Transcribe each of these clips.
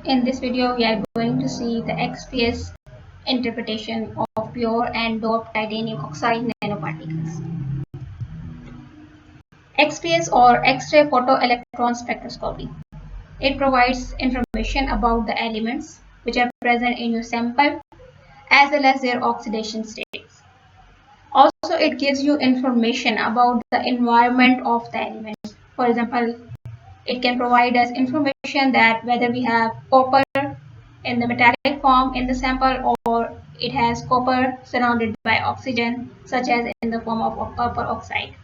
In this video, we are going to see the XPS interpretation of pure and doped titanium oxide nanoparticles. XPS or X-ray photoelectron spectroscopy. It provides information about the elements which are present in your sample as well as their oxidation states. Also, it gives you information about the environment of the elements. For example, it can provide us information that whether we have copper in the metallic form in the sample or it has copper surrounded by oxygen, such as in the form of copper oxide.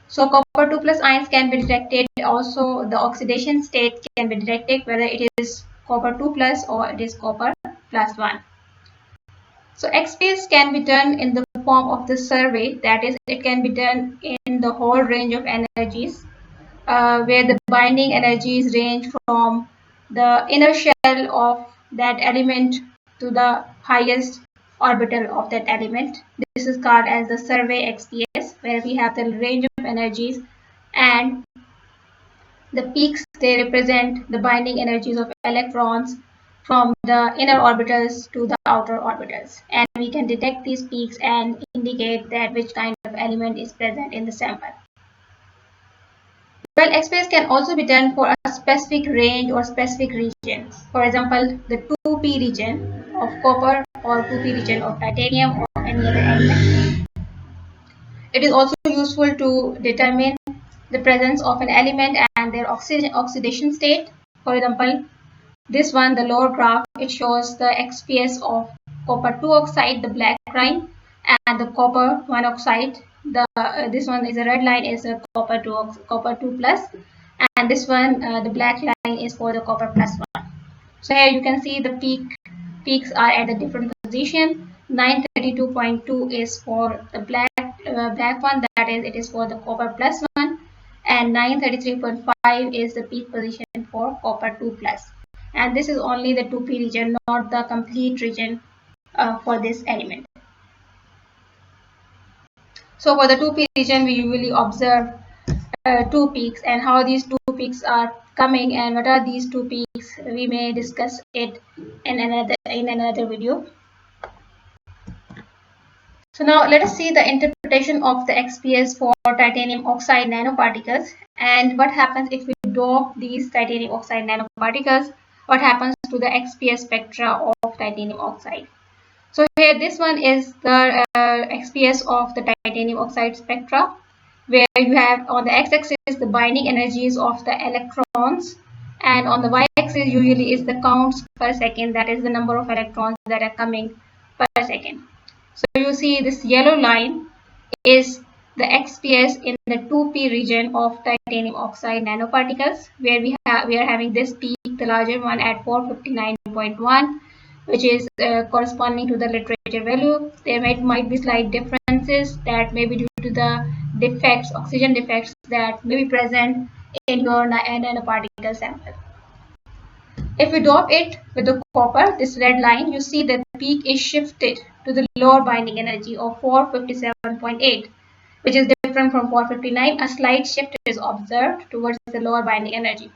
So copper 2 plus ions can be detected. Also, the oxidation state can be detected whether it is copper 2 plus or it is copper plus 1. So XPS can be done in the form of the survey, that is, it can be done in the whole range of energies, where the binding energies range from the inner shell of that element to the highest orbital of that element. This is called as the survey XPS, where we have the range of energies, and the peaks, they represent the binding energies of electrons from the inner orbitals to the outer orbitals, and we can detect these peaks and indicate that which kind of element is present in the sample. Well, XPS can also be done for a specific range or specific region. For example, the 2p region of copper or 2p region of titanium or any other element. It is also useful to determine the presence of an element and their oxidation state. For example, this one, the lower graph, it shows the XPS of copper 2 oxide, the black line, and the copper 1 oxide. This one is a red line, is a copper 2 plus, and this one, the black line, is for the copper plus 1. So here you can see the peaks are at a different position. 932.2 is for the black one, that is, it is for the copper plus 1, and 933.5 is the peak position for copper 2 plus. And this is only the 2p region, not the complete region for this element. So for the 2p region, we usually observe two peaks, and how these two peaks are coming and what are these two peaks, we may discuss it in another video. So now let us see the interpretation of the XPS for titanium oxide nanoparticles, and what happens if we dope these titanium oxide nanoparticles, what happens to the XPS spectra of titanium oxide. So here this one is the XPS of the titanium oxide spectra, where you have on the x-axis the binding energies of the electrons, and on the y-axis usually is the counts per second, that is the number of electrons that are coming per second. So you see this yellow line is the XPS in the 2p region of titanium oxide nanoparticles, where we are having this peak, the larger one, at 459.1, which is corresponding to the literature value. There might be slight differences that may be due to the defects, oxygen defects, that may be present in your nanoparticle sample. If we dope it with the copper, this red line, you see that the peak is shifted to the lower binding energy of 457.8, which is different from 459. A slight shift is observed towards the lower binding energy.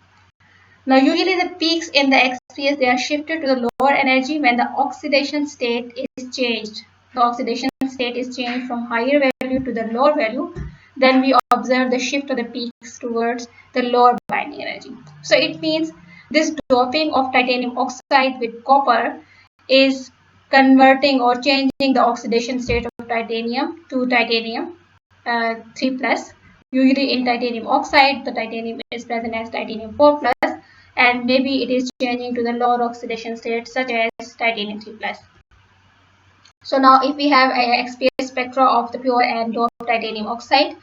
Now, usually the peaks in the XPS, they are shifted to the lower energy when the oxidation state is changed. The oxidation state is changed from higher value to the lower value. Then we observe the shift of the peaks towards the lower binding energy. So it means this doping of titanium oxide with copper is converting or changing the oxidation state of titanium to titanium 3 plus. Usually in titanium oxide, the titanium is present as titanium 4 plus, and maybe it is changing to the lower oxidation state such as titanium 3 plus. So now if we have a XPS spectra of the pure and doped titanium oxide,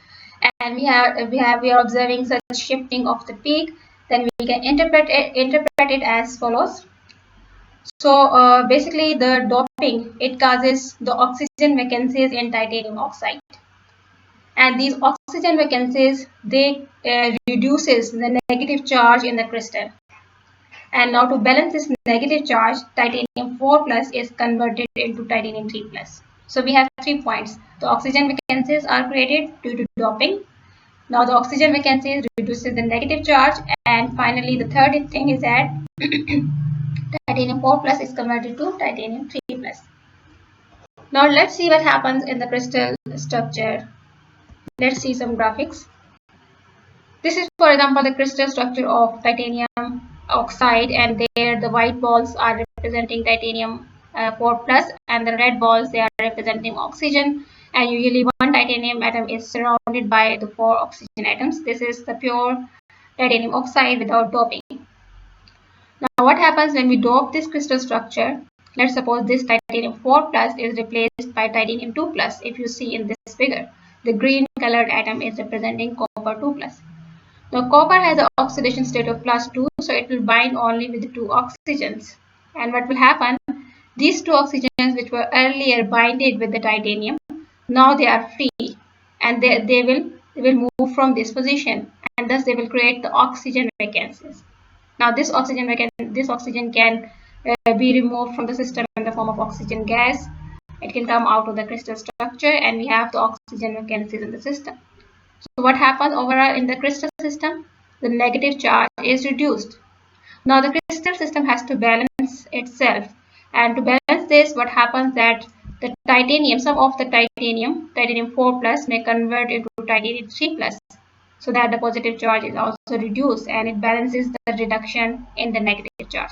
and we are observing such shifting of the peak, then we can interpret it as follows. So basically the doping, it causes the oxygen vacancies in titanium oxide, and these oxygen vacancies, they reduces the negative charge in the crystal. And now to balance this negative charge, titanium 4 plus is converted into titanium 3 plus. So we have 3 points. The oxygen vacancies are created due to doping. Now the oxygen vacancies reduces the negative charge, and finally the third thing is that titanium 4 plus is converted to titanium 3 plus. Now let's see what happens in the crystal structure. Let's see some graphics. This is, for example, the crystal structure of titanium oxide, and there the white balls are representing titanium 4 plus, and the red balls, they are representing oxygen. And usually one titanium atom is surrounded by the 4 oxygen atoms. This is the pure titanium oxide without doping. Now what happens when we dope this crystal structure? Let's suppose this titanium 4 plus is replaced by titanium 2 plus. If you see in this figure, the green colored atom is representing copper 2 plus. Now copper has an oxidation state of +2, so it will bind only with 2 oxygens. And what will happen? These 2 oxygens which were earlier binded with the titanium, now they are free, and they will move from this position, and thus they will create the oxygen vacancies. Now this oxygen can be removed from the system in the form of oxygen gas. It can come out of the crystal structure, and we have the oxygen vacancies in the system. So what happens overall in the crystal system? The negative charge is reduced. Now the crystal system has to balance itself, and to balance this, what happens that the titanium, some of the titanium 4 plus may convert into titanium 3 plus, so that the positive charge is also reduced, and it balances the reduction in the negative charge.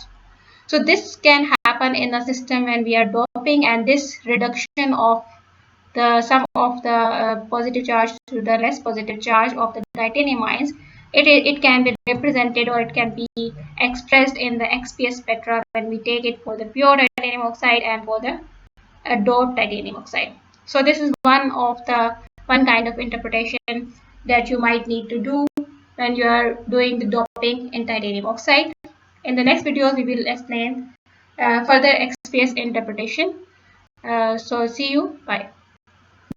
So this can happen in a system when we are doping, and this reduction of the sum of the positive charge to the less positive charge of the titanium ions, it can be represented, or it can be expressed in the XPS spectra when we take it for the pure titanium oxide and for the doped titanium oxide. So this is one kind of interpretation that you might need to do when you are doing the doping in titanium oxide. In the next videos, we will explain further XPS interpretation. So see you. Bye.